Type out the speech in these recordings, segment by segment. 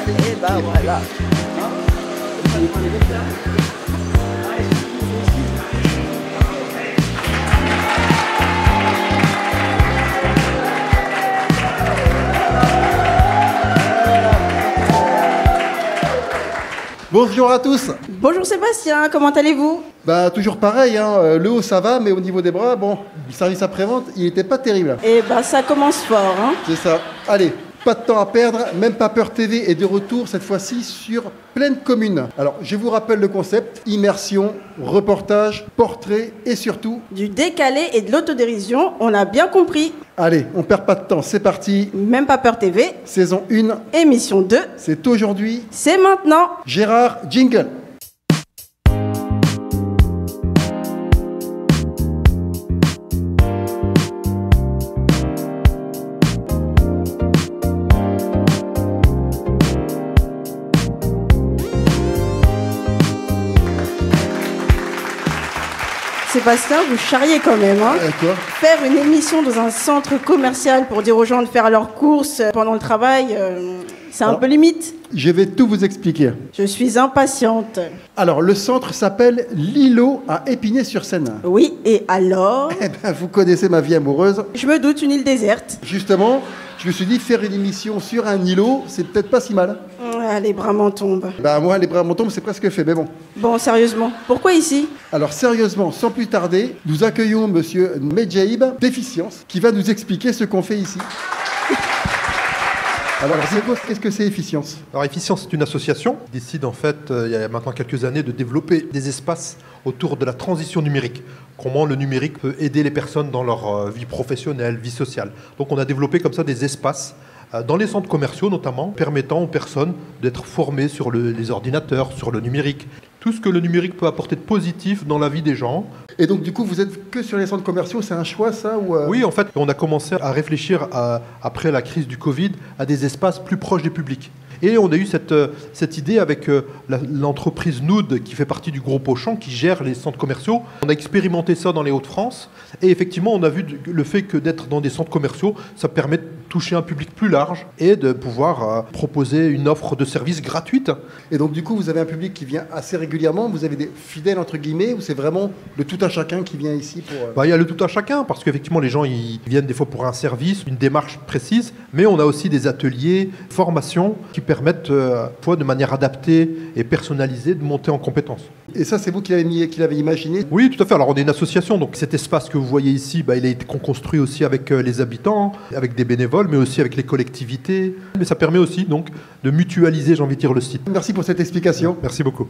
Et bah voilà. Bonjour à tous. Bonjour Sébastien, comment allez-vous? Bah toujours pareil, hein. Le haut ça va, mais au niveau des bras, bon, le service après-vente, il n'était pas terrible. Eh bah ça commence fort, hein. C'est ça. Allez, pas de temps à perdre, Même pas peur TV est de retour cette fois-ci sur Pleine Commune. Alors je vous rappelle le concept, immersion, reportage, portrait et surtout... Du décalé et de l'autodérision, on a bien compris. Allez, on perd pas de temps, c'est parti. Même pas peur TV, Saison 1, émission 2, c'est aujourd'hui. c'est maintenant. Gérard, jingle. Sébastien, vous charriez quand même, hein. Quoi Faire une émission dans un centre commercial pour dire aux gens de faire leurs courses pendant le travail, c'est un peu limite. Je vais tout vous expliquer. Je suis impatiente. Alors, le centre s'appelle l'îlot à Épinay-sur-Seine. Oui, et alors? Eh ben, vous connaissez ma vie amoureuse. Je me doute, une île déserte. Justement, je me suis dit, faire une émission sur un îlot, c'est peut-être pas si mal. Ah, les bras m'en tombent. Bah, moi, les bras m'en tombent, c'est presque fait, mais bon. Bon, sérieusement, pourquoi ici? Alors, sérieusement, sans plus tarder, nous accueillons monsieur Medjaïb, Déficience, qui va nous expliquer ce qu'on fait ici. Alors, qu'est-ce que c'est Efficience? Alors Efficience, c'est une association qui décide en fait, il y a maintenant quelques années, de développer des espaces autour de la transition numérique. Comment le numérique peut aider les personnes dans leur vie professionnelle, vie sociale. Donc on a développé comme ça des espaces dans les centres commerciaux notamment, permettant aux personnes d'être formées sur les ordinateurs, sur le numérique. Tout ce que le numérique peut apporter de positif dans la vie des gens. Et donc du coup, vous êtes que sur les centres commerciaux, c'est un choix ça ou Oui, en fait, on a commencé à réfléchir, après la crise du Covid, à des espaces plus proches des publics. Et on a eu cette idée avec l'entreprise Nood, qui fait partie du groupe Auchan, qui gère les centres commerciaux. On a expérimenté ça dans les Hauts-de-France. Et effectivement, on a vu le fait que d'être dans des centres commerciaux, ça permet de toucher un public plus large et de pouvoir proposer une offre de services gratuite. Et donc du coup, vous avez un public qui vient assez régulièrement. Vous avez des fidèles, entre guillemets, ou c'est vraiment le tout à chacun qui vient ici pour... Il y a le tout à chacun, parce qu'effectivement, les gens ils viennent des fois pour un service, une démarche précise, mais on a aussi des ateliers, formations qui permettent, de manière adaptée et personnalisée, de monter en compétences. Et ça, c'est vous qui l'avez imaginé? Oui, tout à fait. Alors, on est une association, donc cet espace que vous voyez ici, il a été construit aussi avec les habitants, avec des bénévoles, mais aussi avec les collectivités. Mais ça permet aussi, donc, de mutualiser, j'ai envie de dire, le site. Merci pour cette explication. Merci beaucoup.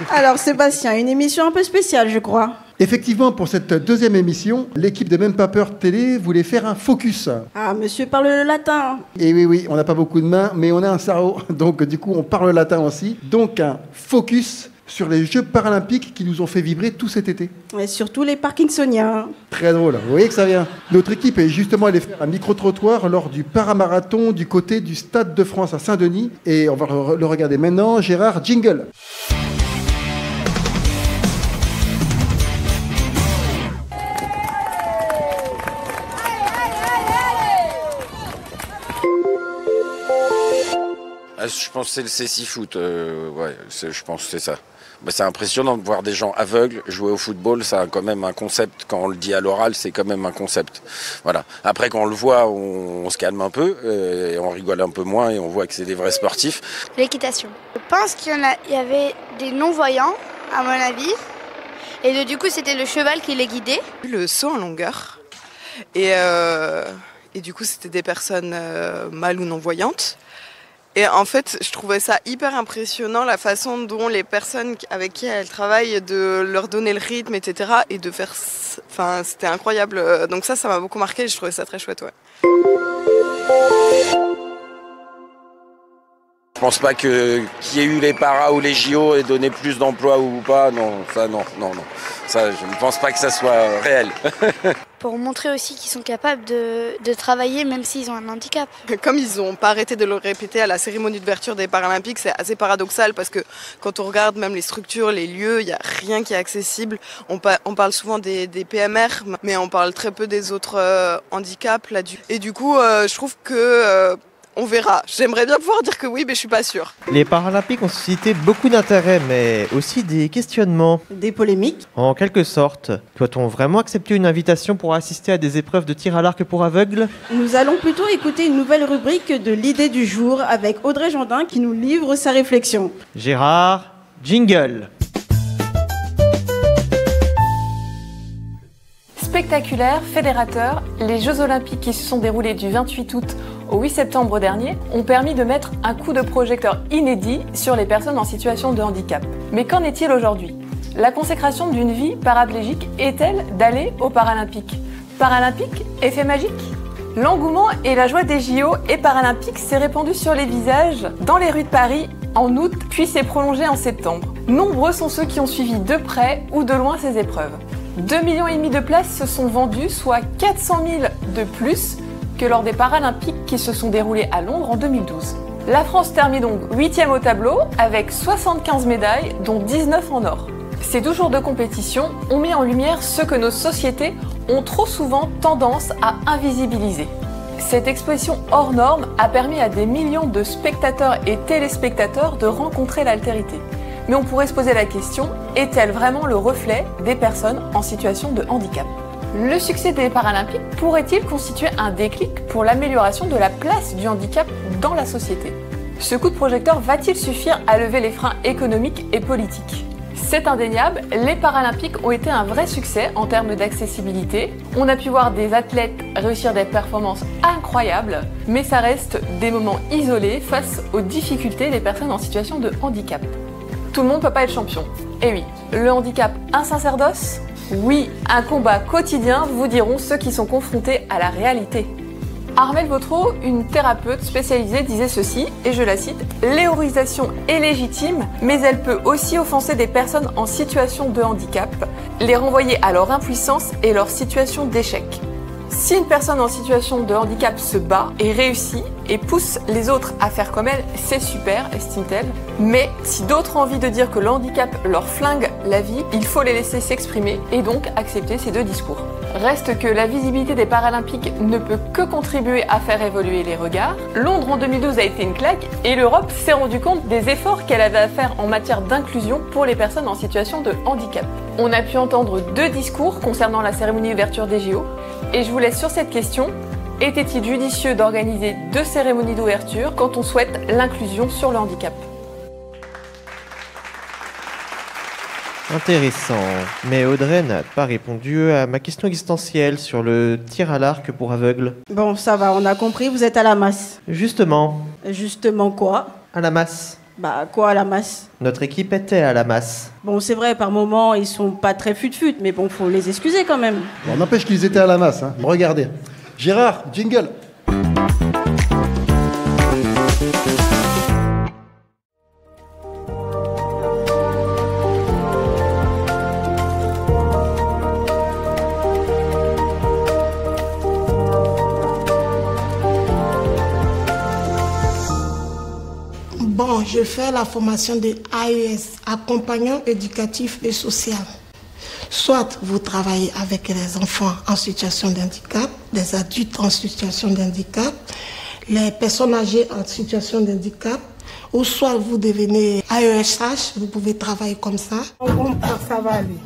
Alors Sébastien, une émission un peu spéciale, je crois. Effectivement, pour cette deuxième émission, l'équipe de Même pas peur télé voulait faire un focus. Ah, monsieur parle le latin. Et oui, on n'a pas beaucoup de mains, mais on a un cerveau, donc du coup, on parle latin aussi. Donc un focus sur les Jeux paralympiques qui nous ont fait vibrer tout cet été. Et surtout les parkinsoniens. Très drôle, vous voyez que ça vient. Notre équipe est justement allée faire un micro-trottoir lors du paramarathon du côté du Stade de France à Saint-Denis. Et on va le regarder maintenant. Gérard, jingle. Je pense que c'est le cécifoot, je pense que c'est ça. C'est impressionnant de voir des gens aveugles jouer au football, ça a quand même un concept, quand on le dit à l'oral, c'est quand même un concept. Voilà. Après, quand on le voit, on se calme un peu, et on rigole un peu moins, et on voit que c'est des vrais sportifs. L'équitation. Je pense qu'il y avait des non-voyants, à mon avis, et du coup, c'était le cheval qui les guidait. Le saut en longueur, et du coup, c'était des personnes mal ou non-voyantes. Et en fait, je trouvais ça hyper impressionnant, la façon dont les personnes avec qui elles travaillent, de leur donner le rythme, etc. Et de faire... Enfin, c'était incroyable. Donc ça m'a beaucoup marqué et je trouvais ça très chouette, ouais. Je pense pas qu'il y ait eu les paras ou les JO et donné plus d'emplois ou pas, non. Ça, je ne pense pas que ça soit réel. Pour montrer aussi qu'ils sont capables de travailler même s'ils ont un handicap. Comme ils n'ont pas arrêté de le répéter à la cérémonie d'ouverture des Paralympiques, c'est assez paradoxal parce que quand on regarde même les structures, les lieux, il n'y a rien qui est accessible. On parle souvent des PMR, mais on parle très peu des autres handicaps. Et du coup, je trouve que On verra. J'aimerais bien pouvoir dire que oui, mais je suis pas sûre. Les Paralympiques ont suscité beaucoup d'intérêt, mais aussi des questionnements. Des polémiques. En quelque sorte, doit-on vraiment accepter une invitation pour assister à des épreuves de tir à l'arc pour aveugles? Nous allons plutôt écouter une nouvelle rubrique de l'idée du jour avec Audrey Gendin qui nous livre sa réflexion. Gérard, jingle. Spectaculaire, fédérateur, les Jeux Olympiques qui se sont déroulés du 28 août au 8 septembre dernier ont permis de mettre un coup de projecteur inédit sur les personnes en situation de handicap. Mais qu'en est-il aujourd'hui? La consécration d'une vie paraplégique est-elle d'aller aux Paralympiques? Paralympiques, effet magique? L'engouement et la joie des JO et Paralympiques s'est répandu sur les visages dans les rues de Paris en août, puis s'est prolongé en septembre. Nombreux sont ceux qui ont suivi de près ou de loin ces épreuves. 2,5 millions de places se sont vendues, soit 400 000 de plus que lors des Paralympiques qui se sont déroulés à Londres en 2012. La France termine donc 8e au tableau avec 75 médailles, dont 19 en or. Ces 12 jours de compétition ont mis en lumière ce que nos sociétés ont trop souvent tendance à invisibiliser. Cette exposition hors norme a permis à des millions de spectateurs et téléspectateurs de rencontrer l'altérité. Mais on pourrait se poser la question, est-elle vraiment le reflet des personnes en situation de handicap? Le succès des Paralympiques pourrait-il constituer un déclic pour l'amélioration de la place du handicap dans la société? Ce coup de projecteur va-t-il suffire à lever les freins économiques et politiques? C'est indéniable, les Paralympiques ont été un vrai succès en termes d'accessibilité. On a pu voir des athlètes réussir des performances incroyables, mais ça reste des moments isolés face aux difficultés des personnes en situation de handicap. Tout le monde ne peut pas être champion. Et oui, le handicap, un sacerdoce? Oui, un combat quotidien, vous diront ceux qui sont confrontés à la réalité. Armelle Vautreau, une thérapeute spécialisée, disait ceci, et je la cite, « L'éorisation est légitime, mais elle peut aussi offenser des personnes en situation de handicap, les renvoyer à leur impuissance et leur situation d'échec. Si une personne en situation de handicap se bat et réussit et pousse les autres à faire comme elle, c'est super, estime-t-elle. Mais si d'autres ont envie de dire que le handicap leur flingue la vie, il faut les laisser s'exprimer et donc accepter ces deux discours. Reste que la visibilité des Paralympiques ne peut que contribuer à faire évoluer les regards. Londres en 2012 a été une claque et l'Europe s'est rendu compte des efforts qu'elle avait à faire en matière d'inclusion pour les personnes en situation de handicap. On a pu entendre deux discours concernant la cérémonie d'ouverture des JO. Et je vous laisse sur cette question, était-il judicieux d'organiser deux cérémonies d'ouverture quand on souhaite l'inclusion sur le handicap? Intéressant. Mais Audrey n'a pas répondu à ma question existentielle sur le tir à l'arc pour aveugles. Bon, ça va, on a compris, vous êtes à la masse. Justement. Justement quoi? À la masse. Bah quoi à la masse? Notre équipe était à la masse. Bon, c'est vrai, par moments, ils sont pas très fut-fut, mais bon, faut les excuser quand même. Bon, n'empêche qu'ils étaient à la masse. Hein. Regardez. Gérard, jingle. Bon, je fais la formation de AES, accompagnant éducatif et social. Soit vous travaillez avec les enfants en situation de handicap, des adultes en situation de handicap, les personnes âgées en situation de handicap, ou soit vous devenez AESH, vous pouvez travailler comme ça. Ça va aller.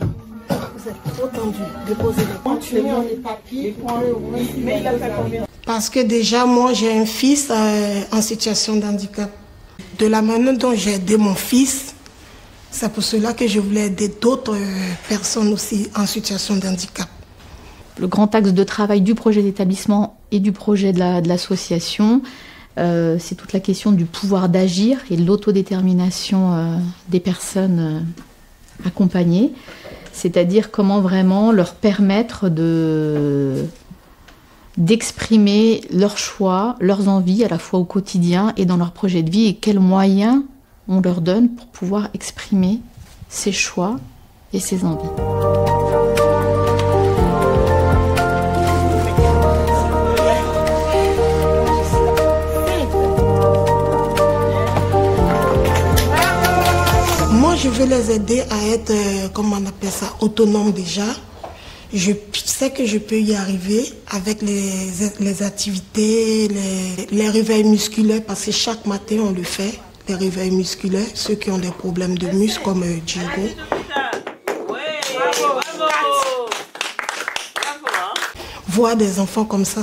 Vous êtes trop tendu. Déposez les papiers. Parce que déjà, moi, j'ai un fils en situation de handicap. De la manière dont j'ai aidé mon fils, c'est pour cela que je voulais aider d'autres personnes aussi en situation de handicap. Le grand axe de travail du projet d'établissement et du projet de l'association, c'est toute la question du pouvoir d'agir et de l'autodétermination des personnes accompagnées. C'est-à-dire comment vraiment leur permettre d'exprimer leurs choix, leurs envies, à la fois au quotidien et dans leur projet de vie, et quels moyens on leur donne pour pouvoir exprimer ces choix et ces envies. Moi, je veux les aider à être, comment on appelle ça, autonomes déjà. Je sais que je peux y arriver avec les activités, les réveils musculaires, parce que chaque matin on le fait, les réveils musculaires, ceux qui ont des problèmes de muscles comme Diego. Voir des enfants comme ça,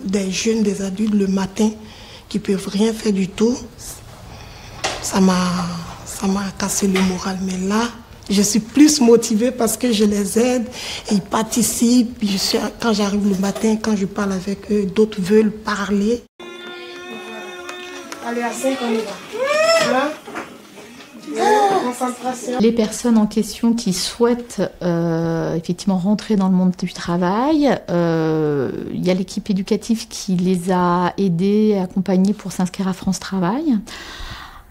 des jeunes, des adultes le matin qui peuvent rien faire du tout, ça m'a cassé le moral. Mais là, je suis plus motivée parce que je les aide, et ils participent. Quand j'arrive le matin, quand je parle avec eux, d'autres veulent parler. Allez, à 5, on y va. Les personnes en question qui souhaitent effectivement rentrer dans le monde du travail, il y a l'équipe éducative qui les a aidées, accompagnées pour s'inscrire à France Travail.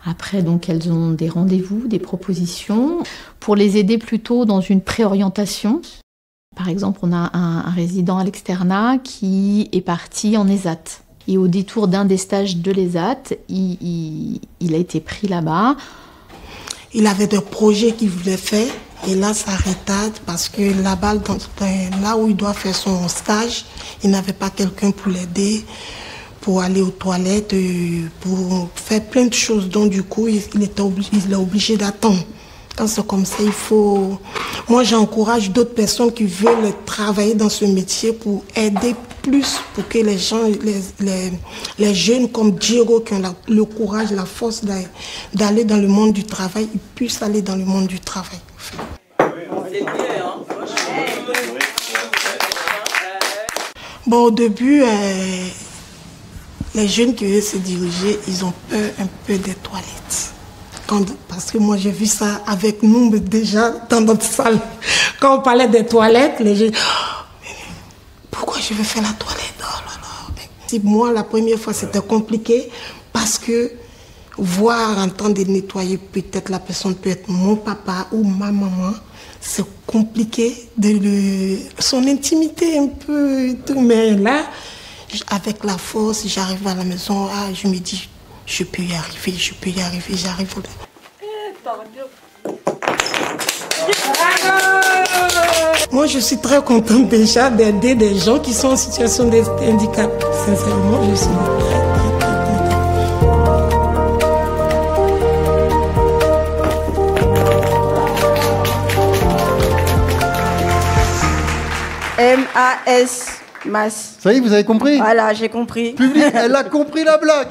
Après, donc, elles ont des rendez-vous, des propositions pour les aider plutôt dans une préorientation. Par exemple, on a un résident à l'externat qui est parti en ESAT. Et au détour d'un des stages de l'ESAT, il a été pris là-bas. Il avait des projets qu'il voulait faire et là, ça retarde parce que là-bas, là où il doit faire son stage, il n'avait pas quelqu'un pour l'aider, pour aller aux toilettes, pour faire plein de choses. Donc du coup, il est obligé d'attendre. Quand c'est comme ça, il faut... Moi, j'encourage d'autres personnes qui veulent travailler dans ce métier pour aider plus, pour que les gens, les jeunes comme Diego, qui ont le courage, la force d'aller dans le monde du travail, ils puissent aller dans le monde du travail. Bon, au début, les jeunes qui veulent se diriger, ils ont peur un peu des toilettes. Parce que moi, j'ai vu ça avec nous déjà dans notre salle. Quand on parlait des toilettes, les gens... Pourquoi je vais faire la toilette? Oh là là. Moi, la première fois, c'était compliqué parce que voir, entendre nettoyer, peut-être la personne peut être mon papa ou ma maman, c'est compliqué son intimité un peu et tout. Mais là, avec la force, j'arrive à la maison, je me dis, je peux y arriver, j'arrive. Moi, je suis très contente déjà d'aider des gens qui sont en situation de handicap. Sincèrement, je suis très contente. MAS. Masse. Ça y est, vous avez compris? Voilà, j'ai compris. Public, elle a compris la blague.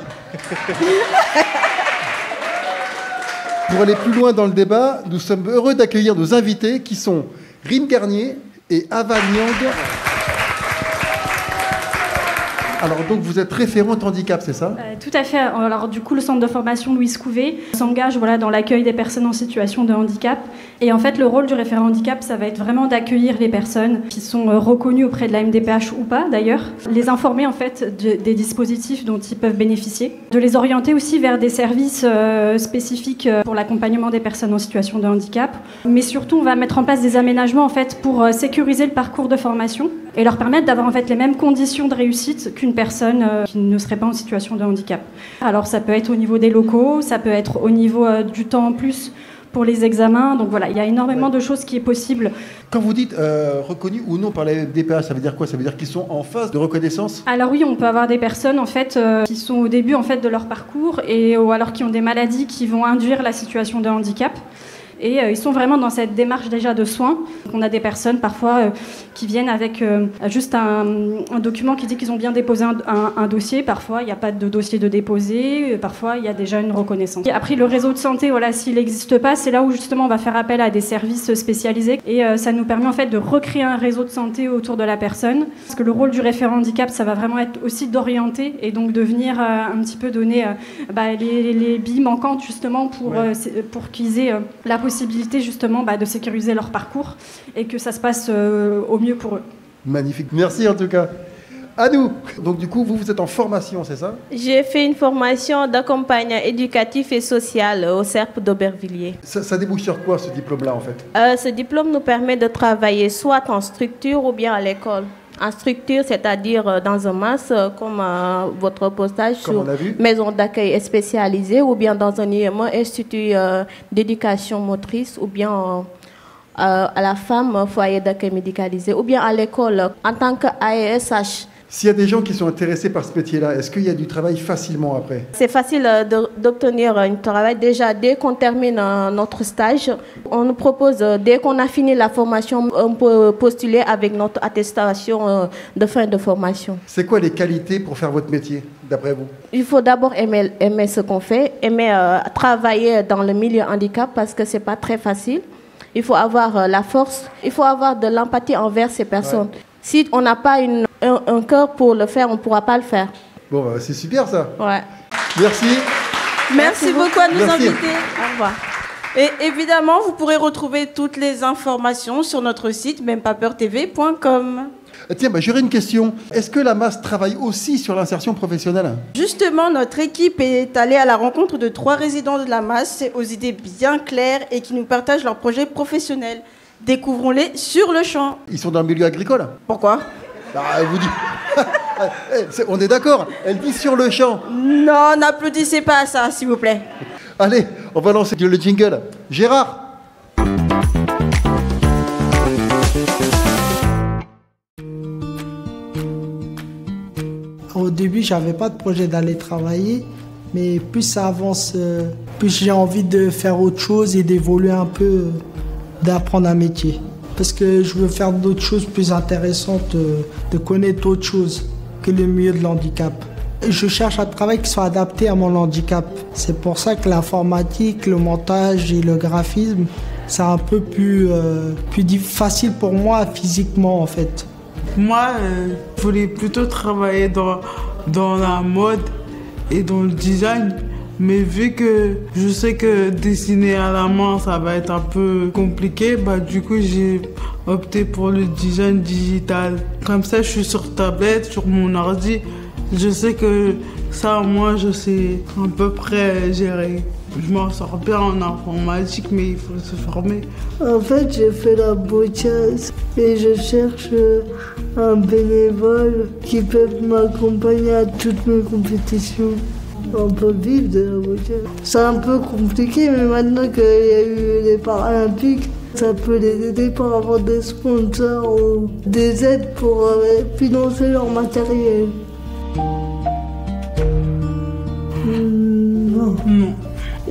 Pour aller plus loin dans le débat, nous sommes heureux d'accueillir nos invités qui sont Rim Garnier et Ava Niang. Alors donc vous êtes référente handicap, c'est ça? Tout à fait. Alors du coup le centre de formation Louise Couvet s'engage dans l'accueil des personnes en situation de handicap. Et en fait le rôle du référent handicap, ça va être vraiment d'accueillir les personnes qui sont reconnues auprès de la MDPH ou pas d'ailleurs, les informer en fait des dispositifs dont ils peuvent bénéficier, de les orienter aussi vers des services spécifiques pour l'accompagnement des personnes en situation de handicap. Mais surtout on va mettre en place des aménagements en fait pour sécuriser le parcours de formation et leur permettre d'avoir en fait les mêmes conditions de réussite qu'une personne qui ne serait pas en situation de handicap. Alors ça peut être au niveau des locaux, ça peut être au niveau du temps en plus pour les examens. Donc voilà, il y a énormément de choses qui est possible. Quand vous dites reconnus ou non par les DPH, ça veut dire quoi? Ça veut dire qu'ils sont en phase de reconnaissance? Alors oui, on peut avoir des personnes en fait qui sont au début en fait de leur parcours ou alors qui ont des maladies qui vont induire la situation de handicap. Et ils sont vraiment dans cette démarche déjà de soins. On a des personnes parfois qui viennent avec juste un document qui dit qu'ils ont bien déposé un dossier. Parfois, il n'y a pas de dossier de déposé. Parfois, il y a déjà une reconnaissance. Et après, le réseau de santé, s'il n'existe pas, c'est là où justement on va faire appel à des services spécialisés. Et ça nous permet en fait de recréer un réseau de santé autour de la personne. Parce que le rôle du référent handicap, ça va vraiment être aussi d'orienter et donc de venir un petit peu donner les billes manquantes justement pour qu'ils aient la possibilité justement de sécuriser leur parcours et que ça se passe au mieux pour eux. Magnifique, merci en tout cas. À nous. Donc du coup, vous êtes en formation, c'est ça? J'ai fait une formation d'accompagnement éducatif et social au CERP d'Aubervilliers. Ça débouche sur quoi ce diplôme-là en fait? Ce diplôme nous permet de travailler soit en structure ou bien à l'école. En structure, c'est-à-dire dans un MAS, comme votre postage sur maison d'accueil spécialisée, ou bien dans un IME, institut d'éducation motrice, ou bien à la femme foyer d'accueil médicalisé ou bien à l'école en tant qu'AESH. S'il y a des gens qui sont intéressés par ce métier-là, est-ce qu'il y a du travail facilement après? C'est facile d'obtenir un travail. Déjà, dès qu'on termine notre stage, on nous propose, dès qu'on a fini la formation, on peut postuler avec notre attestation de fin de formation. C'est quoi les qualités pour faire votre métier, d'après vous? Il faut d'abord aimer ce qu'on fait, aimer travailler dans le milieu handicap parce que ce n'est pas très facile. Il faut avoir la force, il faut avoir de l'empathie envers ces personnes. Ouais. Si on n'a pas un cœur pour le faire, on ne pourra pas le faire. Bon, c'est super ça. Ouais. Merci. Merci beaucoup à nos invités. Au revoir. Et évidemment, vous pourrez retrouver toutes les informations sur notre site mempapeurtv.com. Tiens, j'aurais une question. Est-ce que la MAS travaille aussi sur l'insertion professionnelle? Justement, notre équipe est allée à la rencontre de 3 résidents de la MAS aux idées bien claires et qui nous partagent leurs projets professionnels. Découvrons-les sur le champ. Ils sont dans le milieu agricole? Pourquoi? Elle vous dit... On est d'accord, elle dit sur le champ. Non, n'applaudissez pas à ça, s'il vous plaît. Allez, on va lancer le jingle. Gérard. Au début, j'avais pas de projet d'aller travailler, mais plus ça avance, plus j'ai envie de faire autre chose et d'évoluer un peu, d'apprendre un métier. Parce que je veux faire d'autres choses plus intéressantes, de connaître autre chose que le milieu de l'handicap. Je cherche un travail qui soit adapté à mon handicap. C'est pour ça que l'informatique, le montage et le graphisme, c'est un peu plus facile pour moi physiquement en fait. Moi, je voulais plutôt travailler dans la mode et dans le design. Mais vu que je sais que dessiner à la main, ça va être un peu compliqué, du coup, j'ai opté pour le design digital. Comme ça, je suis sur tablette, sur mon ordi. Je sais que ça, moi, je sais à peu près gérer. Je m'en sors bien en informatique, mais il faut se former. En fait, j'ai fait la bocciasse et je cherche un bénévole qui peut m'accompagner à toutes mes compétitions. On peut vivre de la bocciasse. C'est un peu compliqué, mais maintenant qu'il y a eu les Paralympiques, ça peut les aider par avoir des sponsors ou des aides pour financer leur matériel. Non.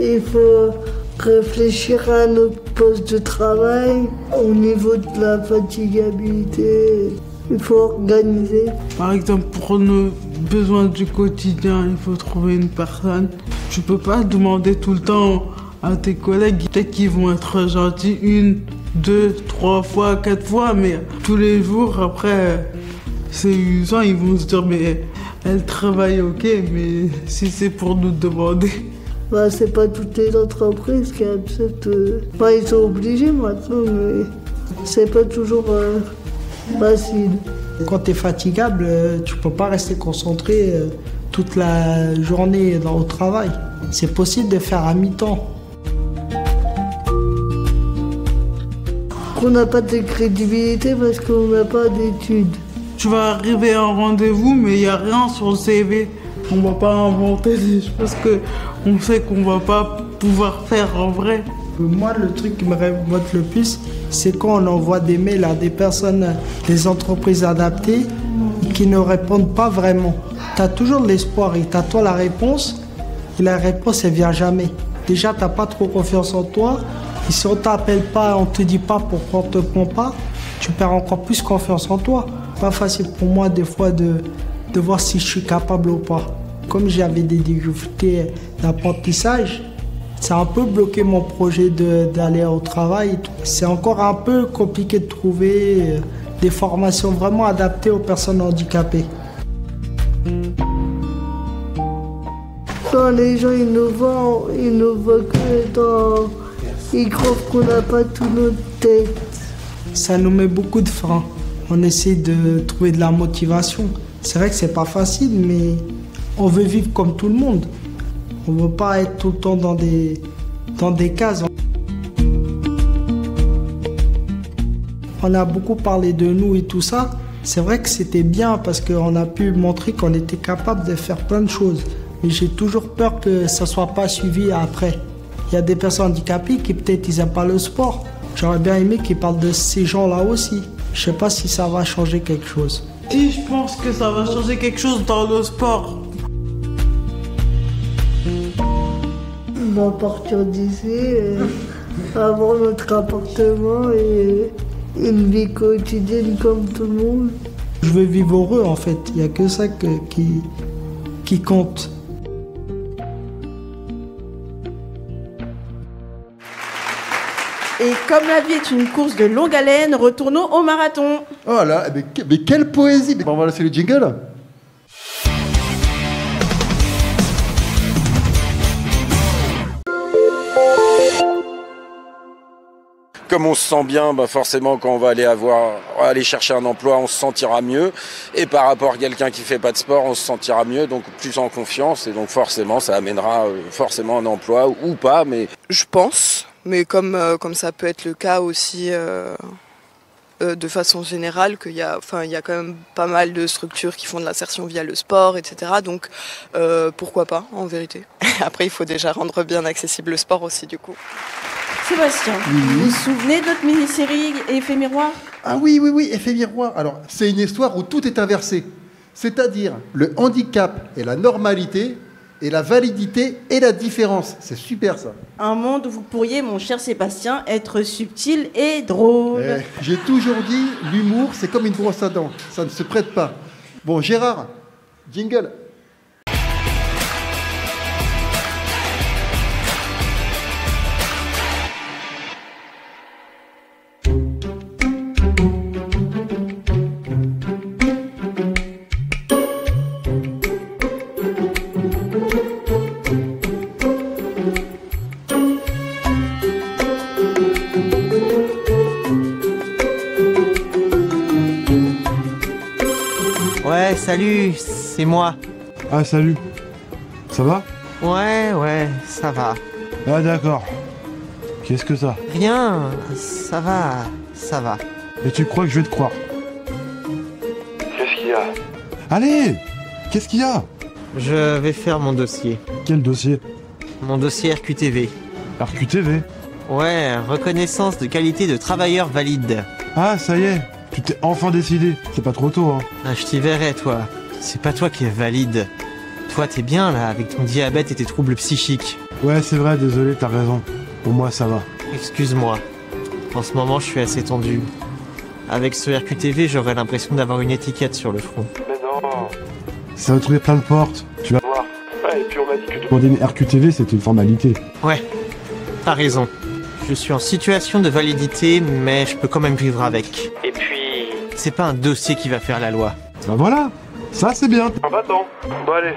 Il faut réfléchir à un autre poste de travail au niveau de la fatigabilité. Il faut organiser. Par exemple, pour nos besoins du quotidien, il faut trouver une personne. Tu peux pas demander tout le temps à tes collègues. Peut-être qu'ils vont être gentils 1, 2, 3 fois, 4 fois, mais tous les jours, après, c'est usant. Ils vont se dire, mais elle travaille, ok, mais si c'est pour nous demander. C'est pas toutes les entreprises qui acceptent. Ils sont obligés maintenant, mais c'est pas toujours facile. Quand tu es fatigable, tu peux pas rester concentré toute la journée au travail. C'est possible de faire à mi-temps. On n'a pas de crédibilité parce qu'on n'a pas d'études. Tu vas arriver à un rendez-vous, mais il n'y a rien sur le CV. On va pas inventer des choses qu'on sait qu'on va pas pouvoir faire en vrai. Moi, le truc qui me révolte le plus, c'est quand on envoie des mails à des personnes, des entreprises adaptées, qui ne répondent pas vraiment. Tu as toujours de l'espoir et tu as toi la réponse, et la réponse, elle vient jamais. Déjà, tu n'as pas trop confiance en toi, et si on t'appelle pas, on te dit pas pourquoi on te prend pas, tu perds encore plus confiance en toi. Pas facile pour moi, des fois, de voir si je suis capable ou pas. Comme j'avais des difficultés d'apprentissage, ça a un peu bloqué mon projet d'aller au travail. C'est encore un peu compliqué de trouver des formations vraiment adaptées aux personnes handicapées. Quand les gens ils nous voient que dans... Ils croient qu'on n'a pas tout notre tête. Ça nous met beaucoup de freins. On essaie de trouver de la motivation. C'est vrai que c'est pas facile, mais on veut vivre comme tout le monde. On ne veut pas être tout le temps dans des cases. On a beaucoup parlé de nous et tout ça. C'est vrai que c'était bien parce qu'on a pu montrer qu'on était capable de faire plein de choses. Mais j'ai toujours peur que ça ne soit pas suivi après. Il y a des personnes handicapées qui peut-être ils n'aiment pas le sport. J'aurais bien aimé qu'ils parlent de ces gens-là aussi. Je sais pas si ça va changer quelque chose. Si, je pense que ça va changer quelque chose dans le sport. On va partir d'ici et avoir notre appartement et une vie quotidienne comme tout le monde. Je veux vivre heureux en fait, il n'y a que ça qui compte. Et comme la vie est une course de longue haleine, retournons au marathon. Oh là, mais quelle poésie! Bon, voilà, c'est le jingle. Comme on se sent bien, forcément quand on va aller chercher un emploi, on se sentira mieux. Et par rapport à quelqu'un qui fait pas de sport, on se sentira mieux, donc plus en confiance. Et donc forcément, ça amènera forcément un emploi ou pas. Mais je pense, mais comme ça peut être le cas aussi de façon générale, qu'il y a quand même pas mal de structures qui font de l'insertion via le sport, etc. Donc pourquoi pas, en vérité. Après, il faut déjà rendre bien accessible le sport aussi, du coup. Sébastien, vous vous souvenez de notre mini-série Effet miroir? Ah oui, Effet miroir. Alors, c'est une histoire où tout est inversé. C'est-à-dire le handicap et la normalité, et la validité et la différence. C'est super, ça. Un monde où vous pourriez, mon cher Sébastien, être subtil et drôle. J'ai toujours dit, l'humour, c'est comme une brosse à dents. Ça ne se prête pas. Bon, Gérard, jingle. Ouais, salut, c'est moi. Ah, salut. Ça va? Ouais, ça va. Ah, d'accord. Qu'est-ce que ça? Rien, ça va. Et tu crois que je vais te croire? Qu'est-ce qu'il y a? Allez! Qu'est-ce qu'il y a? Je vais faire mon dossier. Quel dossier? Mon dossier RQTV. RQTV? Ouais, reconnaissance de qualité de travailleur valide. Ah, ça y est, tu t'es enfin décidé. C'est pas trop tôt, hein. Ah, je t'y verrai, toi. C'est pas toi qui es valide. Toi, t'es bien, là, avec ton diabète et tes troubles psychiques. Ouais, c'est vrai, désolé, t'as raison. Pour moi, ça va. Excuse-moi. En ce moment, je suis assez tendu. Avec ce RQTV, j'aurais l'impression d'avoir une étiquette sur le front. Mais non. Ça va trouver plein de portes, tu vas voir. Ouais, et puis on m'a dit que demander une RQTV, c'était une formalité. Ouais, t'as raison. Je suis en situation de validité, mais je peux quand même vivre avec. Et puis, c'est pas un dossier qui va faire la loi. Bah voilà, ça c'est bien. Ah bah attends, bon allez.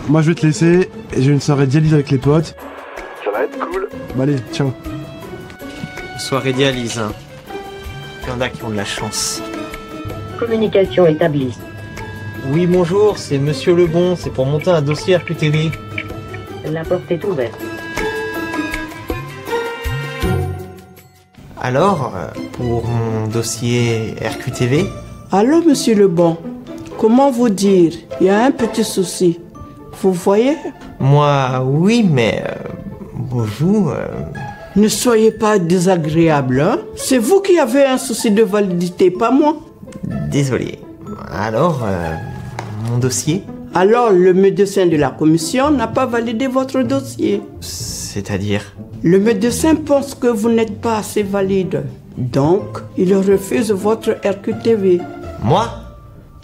Moi je vais te laisser, et j'ai une soirée dialyse avec les potes. Ça va être cool. Bah allez, ciao. Soirée dialyse, hein. Il y en a qui ont de la chance. Communication établie. Oui, bonjour, c'est Monsieur Lebon, c'est pour monter un dossier RQTV. La porte est ouverte. Alors, pour mon dossier RQTV? Allô, Monsieur Lebon, comment vous dire? Il y a un petit souci. Vous voyez? Moi, oui, mais... vous... Ne soyez pas désagréable, hein? C'est vous qui avez un souci de validité, pas moi. Désolé. Alors, mon dossier? Alors, le médecin de la commission n'a pas validé votre dossier. C'est-à-dire? Le médecin pense que vous n'êtes pas assez valide. Donc, il refuse votre RQTV. Moi?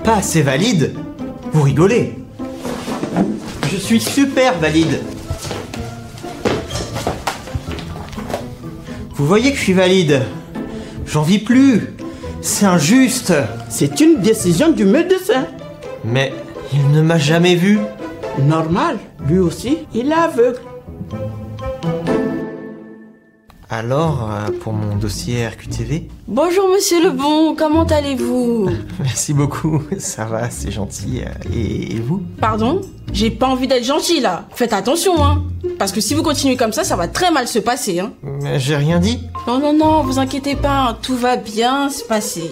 Pas assez valide? Vous rigolez? Je suis super valide. Vous voyez que je suis valide. J'en vis plus. C'est injuste. C'est une décision du médecin. Mais il ne m'a jamais vu. Normal. Lui aussi, il est aveugle. Alors, pour mon dossier RQTV? Bonjour Monsieur Lebon, comment allez-vous? Merci beaucoup, ça va, c'est gentil. Et vous? Pardon? J'ai pas envie d'être gentil là. Faites attention, hein. Parce que si vous continuez comme ça va très mal se passer, hein. Mais j'ai rien dit. Non, vous inquiétez pas, hein, tout va bien se passer.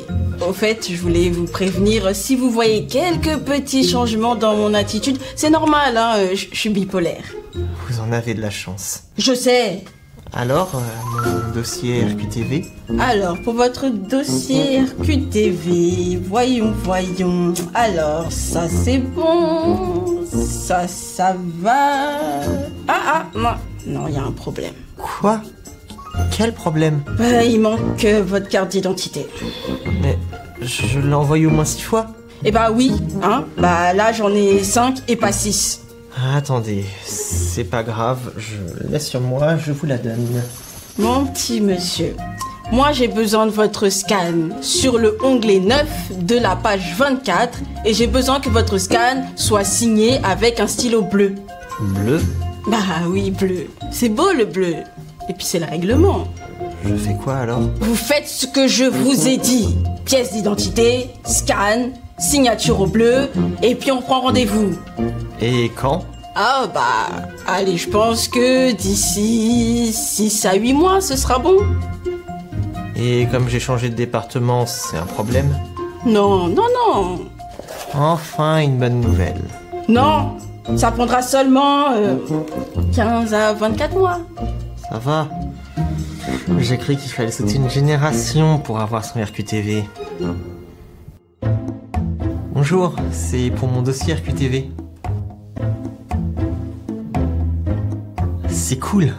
Au fait, je voulais vous prévenir, si vous voyez quelques petits changements dans mon attitude, c'est normal, hein, je suis bipolaire. Vous en avez de la chance. Je sais. Alors, mon dossier RQTV? Alors, pour votre dossier RQTV, voyons. Alors, ça c'est bon. Ça va. Non, il y a un problème. Quoi? Quel problème? Il manque votre carte d'identité. Mais je l'ai envoyé au moins 6 fois. Eh bah oui, hein. Bah là, j'en ai 5 et pas 6. Attendez, c'est pas grave, je laisse sur moi, je vous la donne. Mon petit monsieur, moi j'ai besoin de votre scan sur le onglet 9 de la page 24 et j'ai besoin que votre scan soit signé avec un stylo bleu. Bleu? Bah oui, bleu. C'est beau le bleu. Et puis c'est le règlement. Je fais quoi alors? Vous faites ce que je vous ai dit. Pièce d'identité, scan, signature au bleu et puis on prend rendez-vous. Et quand? Allez, je pense que d'ici 6 à 8 mois, ce sera bon. Et comme j'ai changé de département, c'est un problème? Non. Enfin, une bonne nouvelle. Non, ça prendra seulement 15 à 24 mois. Ça va. J'ai cru qu'il fallait sauter une génération pour avoir son RQTV. Bonjour, c'est pour mon dossier RQTV. C'est cool.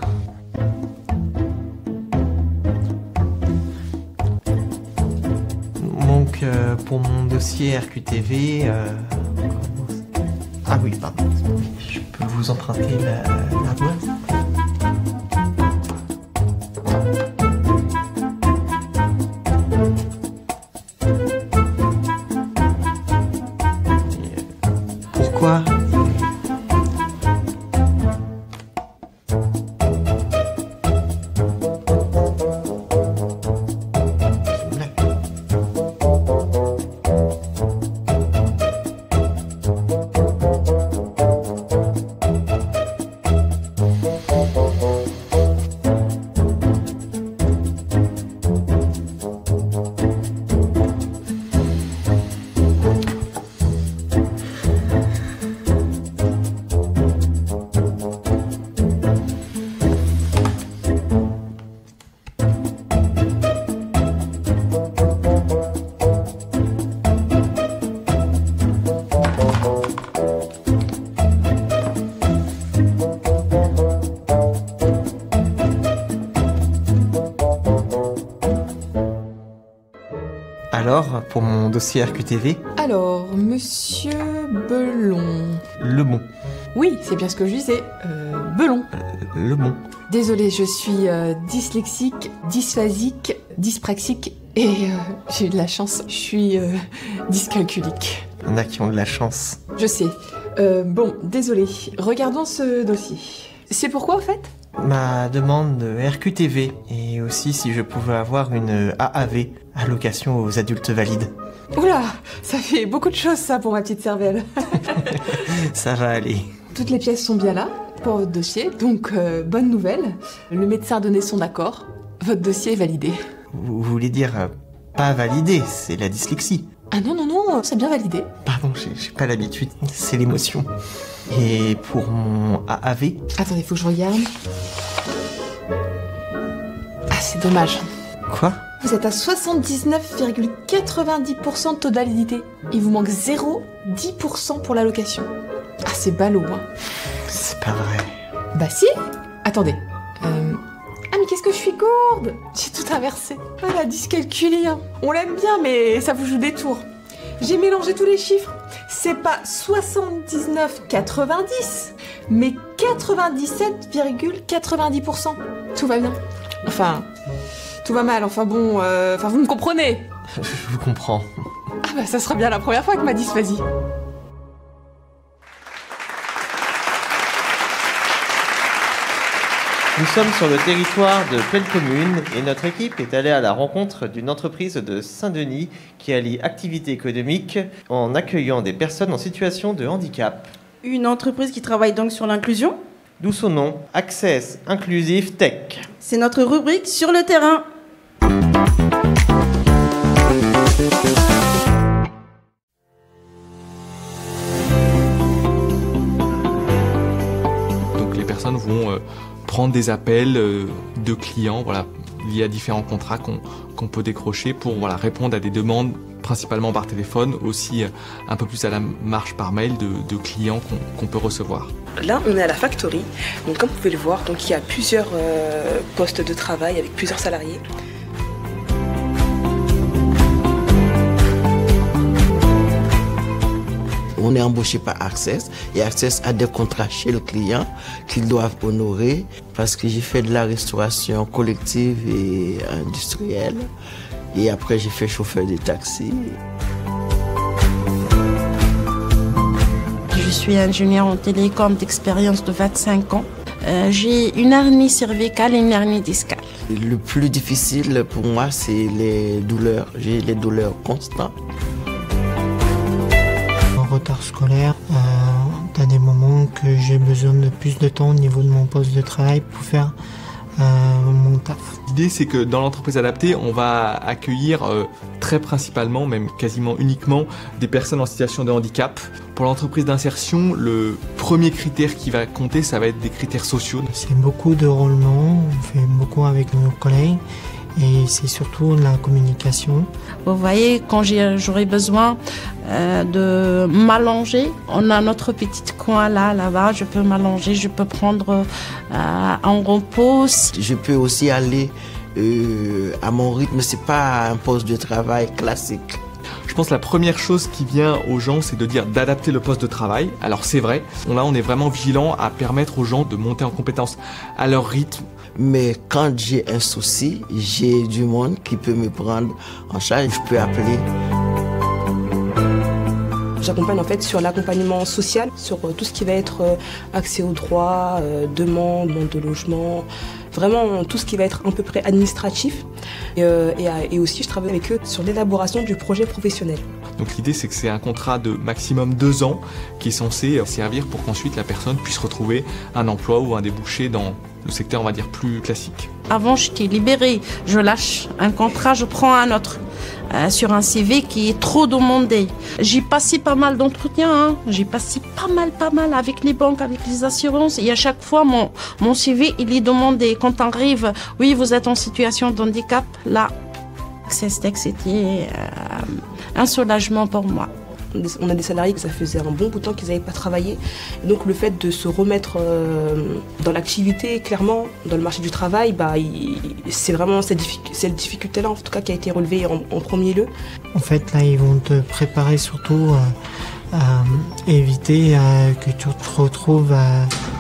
Donc, pour mon dossier RQTV... Ah oui, pardon. Je peux vous emprunter la boîte? Pourquoi? Alors, pour mon dossier RQTV? Alors, monsieur Belon. Lebon. Oui, c'est bien ce que je disais. Belon. Lebon. Désolée, je suis dyslexique, dysphasique, dyspraxique et j'ai eu de la chance, je suis dyscalculique. Il y en a qui ont de la chance. Je sais. Bon, désolée. Regardons ce dossier. C'est pourquoi, au fait? Ma demande de RQTV et aussi si je pouvais avoir une AAV, allocation aux adultes valides. Oula, ça fait beaucoup de choses ça pour ma petite cervelle. Ça va aller. Toutes les pièces sont bien là pour votre dossier, donc bonne nouvelle. Le médecin a donné son accord. Votre dossier est validé. Vous voulez dire pas validé, c'est la dyslexie. Ah non, c'est bien validé. Pardon, j'ai pas l'habitude, c'est l'émotion. Et pour mon AAV... Attendez, faut que je regarde. Ah, c'est dommage. Quoi? Vous êtes à 79,90% de taux de validité. Il vous manque 0,10% pour l'allocation. Ah, c'est ballot, hein. C'est pas vrai. Bah si. Attendez. Ah, mais qu'est-ce que je suis gourde! J'ai tout inversé. Ah, la dyscalculie, hein. On l'aime bien, mais ça vous joue des tours. J'ai mélangé tous les chiffres. C'est pas 79,90, mais 97,90%. Tout va bien. Enfin, tout va mal. Enfin bon, vous me comprenez. Je vous comprends. Ah bah ça sera bien la première fois avec ma dysphasie. Nous sommes sur le territoire de Pleine Commune et notre équipe est allée à la rencontre d'une entreprise de Saint-Denis qui allie activité économique en accueillant des personnes en situation de handicap. Une entreprise qui travaille donc sur l'inclusion? D'où son nom, Access Inclusive Tech. C'est notre rubrique sur le terrain. Donc les personnes vont prendre des appels de clients, voilà, liés à différents contrats qu'on peut décrocher pour répondre à des demandes principalement par téléphone, aussi un peu plus à la marge par mail de clients qu'on peut recevoir. Là, on est à la factory, donc comme vous pouvez le voir, donc il y a plusieurs postes de travail avec plusieurs salariés. On est embauché par Access et Access a des contrats chez le client qu'ils doivent honorer parce que j'ai fait de la restauration collective et industrielle et après j'ai fait chauffeur de taxi. Je suis ingénieure en télécom d'expérience de 25 ans. J'ai une hernie cervicale et une hernie discale. Le plus difficile pour moi, c'est les douleurs. J'ai les douleurs constantes. Retard scolaire, dans des moments que j'ai besoin de plus de temps au niveau de mon poste de travail pour faire mon taf. L'idée, c'est que dans l'entreprise adaptée, on va accueillir très principalement, même quasiment uniquement, des personnes en situation de handicap. Pour l'entreprise d'insertion, le premier critère qui va compter, ça va être des critères sociaux. C'est beaucoup de roulement, on fait beaucoup avec nos collègues. Et c'est surtout la communication. Vous voyez, quand j'aurai besoin de m'allonger, on a notre petit coin là-bas, je peux m'allonger, je peux prendre en repos. Je peux aussi aller à mon rythme, c'est pas un poste de travail classique. Je pense que la première chose qui vient aux gens, c'est de dire d'adapter le poste de travail. Alors c'est vrai, là on est vraiment vigilant à permettre aux gens de monter en compétence à leur rythme. Mais quand j'ai un souci, j'ai du monde qui peut me prendre en charge, je peux appeler. J'accompagne en fait sur l'accompagnement social, sur tout ce qui va être accès aux droits, demande de logement, vraiment tout ce qui va être à peu près administratif. Et aussi je travaille avec eux sur l'élaboration du projet professionnel. Donc l'idée c'est que c'est un contrat de maximum 2 ans qui est censé servir pour qu'ensuite la personne puisse retrouver un emploi ou un débouché dans le secteur on va dire plus classique. Avant j'étais libérée, je lâche un contrat, je prends un autre. Sur un CV qui est trop demandé. J'ai passé pas mal d'entretiens, j'ai passé pas mal avec les banques, avec les assurances et à chaque fois mon CV il est demandé. Quand on arrive, oui vous êtes en situation de handicap, là, Access Tech c'était un soulagement pour moi. On a des salariés que ça faisait un bon bout de temps qu'ils n'avaient pas travaillé. Et donc le fait de se remettre dans l'activité, clairement, dans le marché du travail, c'est vraiment cette difficulté-là en tout cas qui a été relevée en premier lieu. En fait là ils vont te préparer surtout à éviter que tu te retrouves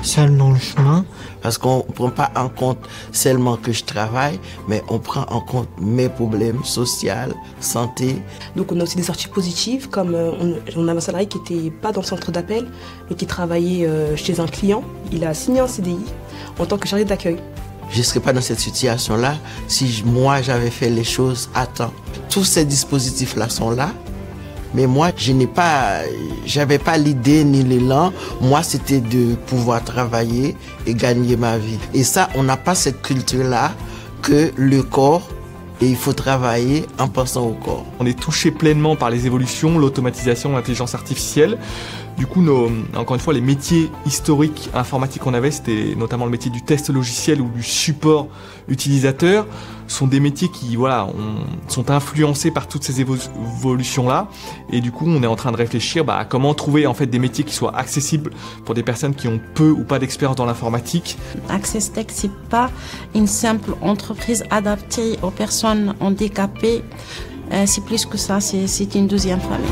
seul dans le chemin. Parce qu'on ne prend pas en compte seulement que je travaille, mais on prend en compte mes problèmes sociaux, santé. Donc on a aussi des sorties positives, comme on a un salarié qui n'était pas dans le centre d'appel, mais qui travaillait chez un client. Il a signé un CDI en tant que chargé d'accueil. Je ne serais pas dans cette situation-là si moi j'avais fait les choses à temps. Tous ces dispositifs-là sont là. Mais moi, j'avais pas l'idée ni l'élan. Moi, c'était de pouvoir travailler et gagner ma vie. Et ça, on n'a pas cette culture-là que le corps, et il faut travailler en pensant au corps. On est touché pleinement par les évolutions, l'automatisation, l'intelligence artificielle. Du coup, encore une fois, les métiers historiques informatiques qu'on avait, c'était notamment le métier du test logiciel ou du support utilisateur, sont des métiers qui sont influencés par toutes ces évolutions-là. Et du coup, on est en train de réfléchir à comment trouver en fait des métiers qui soient accessibles pour des personnes qui ont peu ou pas d'expérience dans l'informatique. Access Tech, c'est pas une simple entreprise adaptée aux personnes handicapées. C'est plus que ça, c'est une deuxième famille.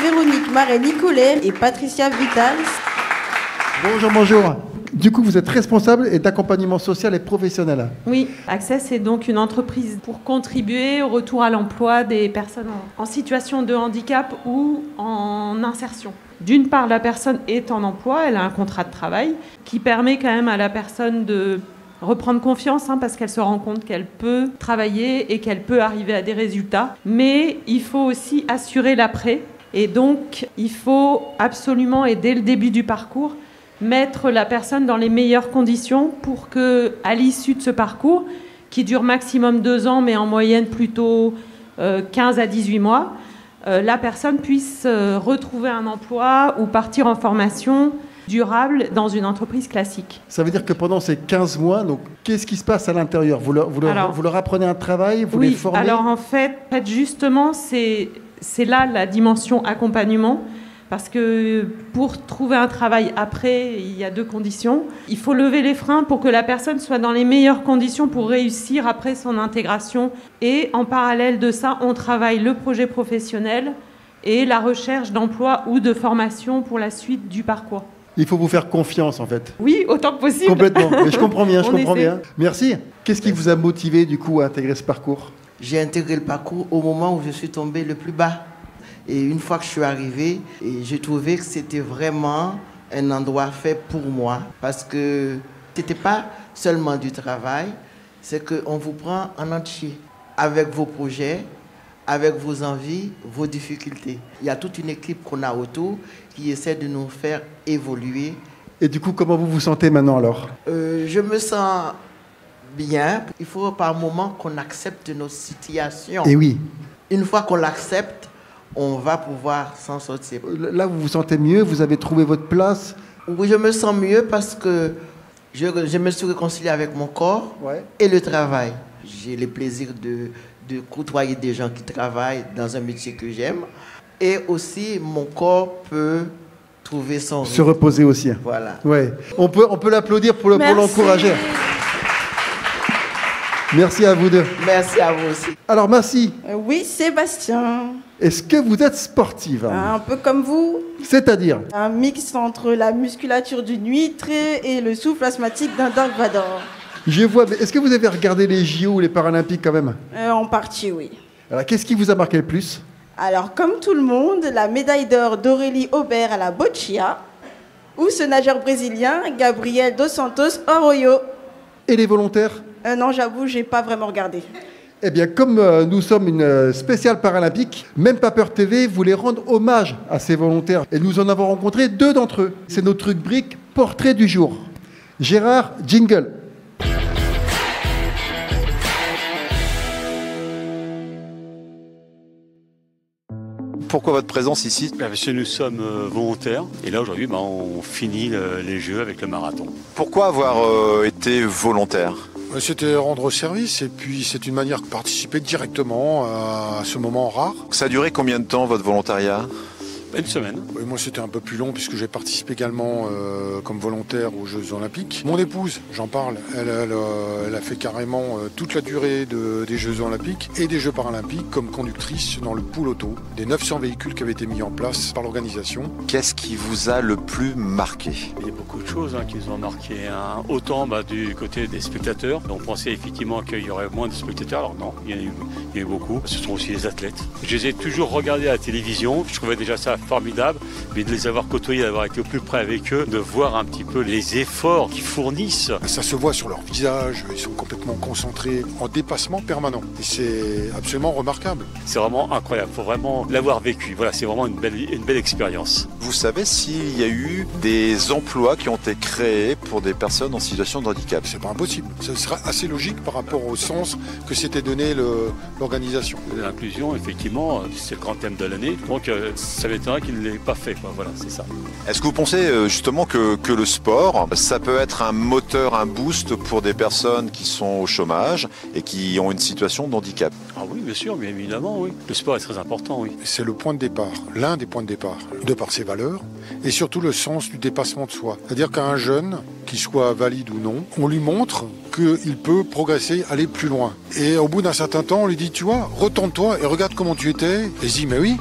Véronique Marais-Nicolet et Patricia Vital. Bonjour. Du coup, vous êtes responsable d'accompagnement social et professionnel. Oui, Access est donc une entreprise pour contribuer au retour à l'emploi des personnes en situation de handicap ou en insertion. D'une part, la personne est en emploi, elle a un contrat de travail qui permet quand même à la personne de reprendre confiance parce qu'elle se rend compte qu'elle peut travailler et qu'elle peut arriver à des résultats. Mais il faut aussi assurer l'après. Et donc, il faut absolument, et dès le début du parcours, mettre la personne dans les meilleures conditions pour qu'à l'issue de ce parcours, qui dure maximum 2 ans, mais en moyenne plutôt 15 à 18 mois, la personne puisse retrouver un emploi ou partir en formation durable dans une entreprise classique. Ça veut dire que pendant ces 15 mois, donc, qu'est-ce qui se passe à l'intérieur ? Vous leur apprenez un travail, vous les formez ? Alors en fait justement, c'est là la dimension accompagnement, parce que pour trouver un travail après, il y a 2 conditions. Il faut lever les freins pour que la personne soit dans les meilleures conditions pour réussir après son intégration. Et en parallèle de ça, on travaille le projet professionnel et la recherche d'emploi ou de formation pour la suite du parcours. Il faut vous faire confiance, en fait. Oui, autant que possible. Complètement. Mais je comprends bien, je comprends essaie. bien. Merci. Qu'est-ce qui vous a motivé, du coup, à intégrer ce parcours ? J'ai intégré le parcours au moment où je suis tombé le plus bas. Et une fois que je suis arrivé, j'ai trouvé que c'était vraiment un endroit fait pour moi. Parce que ce n'était pas seulement du travail, c'est qu'on vous prend en entier avec vos projets, avec vos envies, vos difficultés. Il y a toute une équipe qu'on a autour qui essaie de nous faire évoluer. Et du coup, comment vous vous sentez maintenant alors ? Je me sens bien. Il faut par moment qu'on accepte notre situation. Et oui. Une fois qu'on l'accepte, on va pouvoir s'en sortir. Là, vous vous sentez mieux ? Vous avez trouvé votre place ? Oui, je me sens mieux parce que je me suis réconcilié avec mon corps et le travail. J'ai le plaisir de côtoyer des gens qui travaillent dans un métier que j'aime. Et aussi, mon corps peut trouver son rythme. Se reposer aussi. Voilà. Ouais. On peut l'applaudir pour l'encourager. Merci à vous deux. Merci à vous aussi. Alors, Massi. Oui, Sébastien. Est-ce que vous êtes sportive ? Un peu comme vous. C'est-à-dire ? Un mix entre la musculature d'une huître et le souffle asthmatique d'un Dark Vador. Je vois, mais est-ce que vous avez regardé les JO ou les Paralympiques quand même ? En partie, oui. Alors, qu'est-ce qui vous a marqué le plus ? Alors, comme tout le monde, la médaille d'or d'Aurélie Aubert à la boccia ou ce nageur brésilien, Gabriel Dos Santos Arroyo. Et les volontaires ? Non, j'avoue, j'ai pas vraiment regardé. Eh bien, comme nous sommes une spéciale paralympique, Même pas peur TV voulait rendre hommage à ces volontaires. Et nous en avons rencontré 2 d'entre eux. C'est notre rubrique Portrait du jour. Gérard, jingle. Pourquoi votre présence ici ? Parce que nous sommes volontaires et là aujourd'hui on finit les Jeux avec le marathon. Pourquoi avoir été volontaire ? C'était rendre service et puis c'est une manière de participer directement à ce moment rare. Ça a duré combien de temps votre volontariat ? Une semaine. Oui, moi c'était un peu plus long puisque j'ai participé également comme volontaire aux Jeux Olympiques. Mon épouse, j'en parle, elle a fait carrément toute la durée des Jeux Olympiques et des Jeux Paralympiques comme conductrice dans le pool auto des 900 véhicules qui avaient été mis en place par l'organisation. Qu'est-ce qui vous a le plus marqué ? Il y a beaucoup de choses qui nous ont marqué. Autant du côté des spectateurs. On pensait effectivement qu'il y aurait moins de spectateurs. Alors non, il y en a eu beaucoup. Ce sont aussi les athlètes. Je les ai toujours regardés à la télévision. Je trouvais déjà ça formidable, mais de les avoir côtoyés, d'avoir été au plus près avec eux, de voir un petit peu les efforts qu'ils fournissent. Ça se voit sur leur visage, ils sont complètement concentrés, en dépassement permanent. Et c'est absolument remarquable. C'est vraiment incroyable, il faut vraiment l'avoir vécu. Voilà, c'est vraiment une belle expérience. Vous savez s'il y a eu des emplois qui ont été créés pour des personnes en situation de handicap ? C'est pas impossible. Ce serait assez logique par rapport au sens que s'était donné l'organisation. L'inclusion, effectivement, c'est le grand thème de l'année. Donc ça m'étonnerait qu'il ne l'ait pas fait. Voilà, c'est ça. Est-ce que vous pensez justement que le sport, ça peut être un moteur, un boost pour des personnes qui sont au chômage et qui ont une situation de handicap ? Ah oui, bien sûr, bien évidemment, oui. Le sport est très important, oui. C'est le point de départ, l'un des points de départ, de par ses valeurs et surtout le sens du dépassement de soi. C'est-à-dire qu'à un jeune, qu'il soit valide ou non, on lui montre qu'il peut progresser, aller plus loin. Et au bout d'un certain temps, on lui dit, tu vois, retourne-toi et regarde comment tu étais. Et il se dit, mais oui,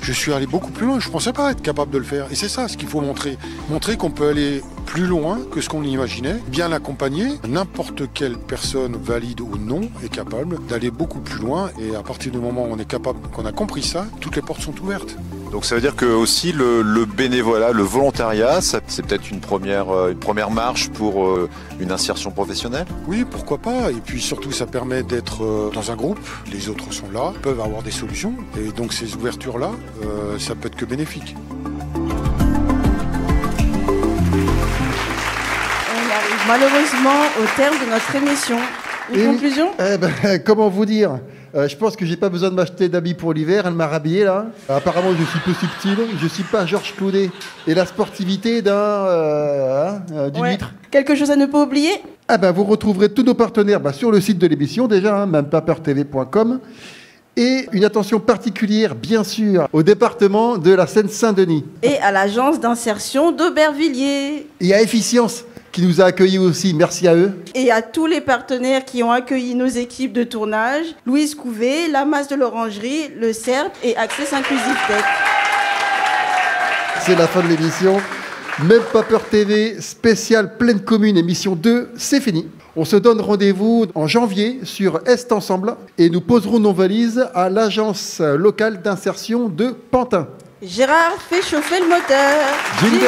je suis allé beaucoup plus loin, je ne pensais pas être capable de le faire. Et c'est ça ce qu'il faut montrer. Montrer qu'on peut aller plus loin que ce qu'on imaginait, bien l'accompagner. N'importe quelle personne, valide ou non, est capable d'aller beaucoup plus loin. Et à partir du moment où on est capable, qu'on a compris ça, toutes les portes sont ouvertes. Donc ça veut dire que aussi le bénévolat, le volontariat, c'est peut-être une première marche pour une insertion professionnelle ? Oui, pourquoi pas. Et puis surtout, ça permet d'être dans un groupe. Les autres sont là, peuvent avoir des solutions. Et donc ces ouvertures-là, ça peut être que bénéfique. On arrive malheureusement au terme de notre émission. Les conclusions? Comment vous dire? Je pense que j'ai pas besoin de m'acheter d'habits pour l'hiver. Elle m'a rhabillé là. Apparemment, je suis peu subtil. Je suis pas Georges Clooney. Et la sportivité du litre. Quelque chose à ne pas oublier? Vous retrouverez tous nos partenaires sur le site de l'émission déjà, mempapeurtv.com. Et une attention particulière, bien sûr, au département de la Seine-Saint-Denis. Et à l'agence d'insertion d'Aubervilliers. Et à Efficience, qui nous a accueillis aussi. Merci à eux. Et à tous les partenaires qui ont accueilli nos équipes de tournage, Louise Couvet, la Masse de l'Orangerie, le CERP et Access Inclusive Tech. C'est la fin de l'émission. Même pas peur TV, spéciale pleine commune, émission 2, c'est fini. On se donne rendez-vous en janvier sur Est Ensemble et nous poserons nos valises à l'agence locale d'insertion de Pantin. Gérard fait chauffer le moteur. Jingle.